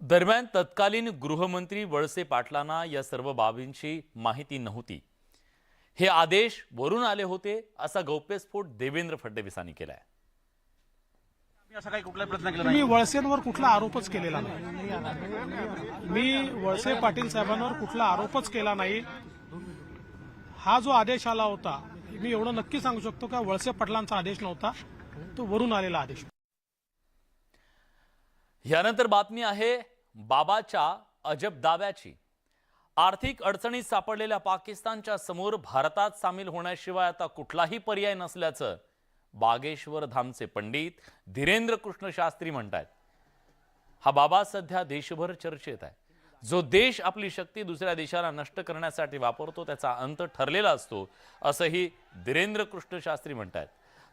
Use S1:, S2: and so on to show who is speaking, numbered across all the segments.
S1: दरम्यान तत्कालीन गृहमंत्री वळसे पाटलांना या सर्व बाबींची माहिती नव्हती। हे आदेश वरून आले होते असा गौप्यस्फोट देवेंद्र फडणवीसांनी केलाय।
S2: असा काही कुठला प्रयत्न केला
S3: मी वळसेंवर कुठला आरोपच केलेला नाही। मी वळसे पाटील साहेबांवर कुठला आरोपच केला नाही। हा जो आदेश आला होता, मी एवढं नक्की सांगू शकतो की वळसे पाटलांचा आदेश नव्हता, तो वरून आलेला आदेश।
S1: यानंतर बातमी आहे बाबाच्या अजब दाव्याची। आर्थिक अडचणीत सापडलेल्या पाकिस्तानच्या समोर भारतात सामील होण्याशिवाय आता कुठलाही पर्याय नसल्याचं बागेश्वर धामचे पंडित धीरेंद्र कृष्ण शास्त्री म्हणतात। हा बाबा सध्या देशभर चर्चेत आहे। जो देश आपली शक्ती दुसऱ्या देशाला नष्ट करण्यासाठी वापरतो त्याचा अंत ठरलेला असतो असंही धीरेंद्र कृष्ण शास्त्री म्हणतात।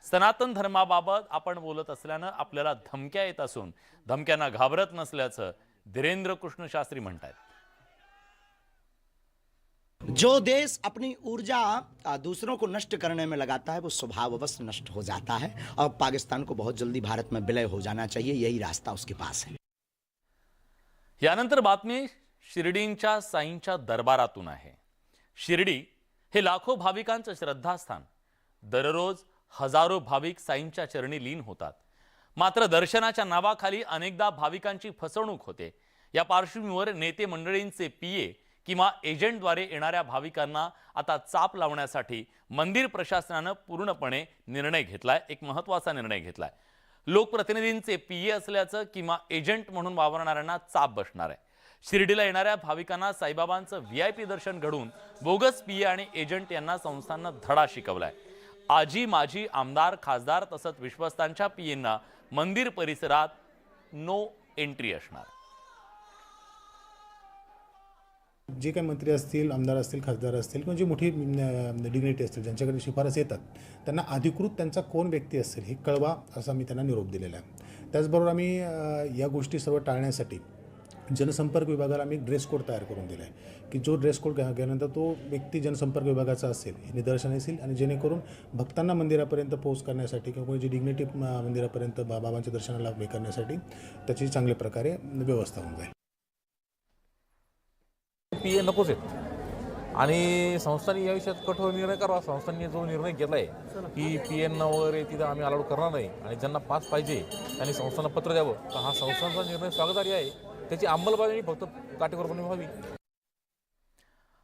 S1: सनातन धर्माबाबत आपण बोलत असल्यानं आपल्याला धमक्या येत असून धमक्यांना घाबरत नसल्याचं धीरेंद्र कृष्ण शास्त्री म्हणतात।
S4: जो देश अपनी ऊर्जा दूसरों को नष्ट करने में लगाता है वो स्वभाववश नष्ट हो जाता है और पाकिस्तान को बहुत जल्दी भारत में विलय हो जाना चाहिए, यही रास्ता उसके पास है।
S1: यानंतर बातमी शिर्डींच्या साईंच्या दरबारातून आहे। शिर्डी हे लाखो भाविकांचं श्रद्धास्थान। दररोज हजारो भाविक साईंच्या चरणी लीन होतात। मात्र दर्शनाच्या नावाखाली अनेकदा भाविकांची फसवणूक होते। या पार्श्वभूमीवर नेते मंडळींचे पीए किंवा एजंटद्वारे येणाऱ्या भाविकांना आता चाप लावण्यासाठी मंदिर प्रशासनानं पूर्णपणे निर्णय घेतलाय। एक महत्त्वाचा निर्णय घेतलाय। लोकप्रतिनिधींचे पीए असल्याचं किंवा एजंट म्हणून वावरणाऱ्यांना चाप बसणार आहे। शिर्डीला येणाऱ्या भाविकांना साईबाबांचं व्हीआयपी दर्शन घडून बोगस पीए आणि एजंट यांना संस्थांनं धडा शिकवलाय। आजी माजी आमदार खासदार तसंच विश्वस्तांच्या पीएंना मंदिर परिसरात नो एंट्री असणार।
S5: जे काही मंत्री असतील, आमदार असतील, खासदार असतील किंवा जी मोठी डिग्निटी असतील ज्यांच्याकडे शिफारस येतात त्यांना अधिकृत त्यांचा कोण व्यक्ती असेल हे कळवा असा मी त्यांना निरोप दिलेला आहे। त्याचबरोबर आम्ही या गोष्टी सर्व टाळण्यासाठी जनसंपर्क विभागाला आम्ही ड्रेस कोड तयार करून दिला आहे की जो ड्रेस कोड घेण्यानंतर तो व्यक्ती जनसंपर्क विभागाचा असेल हे निदर्शन येईल आणि जेणेकरून भक्तांना मंदिरापर्यंत पोहोच करण्यासाठी किंवा कोणी जी डिग्निटी मंदिरापर्यंत बाबांच्या दर्शनाला हे करण्यासाठी त्याची चांगल्या प्रकारे व्यवस्था होऊन जाईल।
S6: पीए नकोच आहेत आणि संस्थांनी या विषयात कठोर निर्णय करावा। संस्थांनी जो निर्णय घेतला आहे की पीएन वगैरे तिथं आम्ही अलाउड करणार नाही आणि ज्यांना पास पाहिजे त्यांनी संस्थांना पत्र द्यावं, तर हा संस्थांचा निर्णय स्वागतार्ह आहे। त्याची अंमलबजावणी फक्त काटेकोरपणे व्हावी।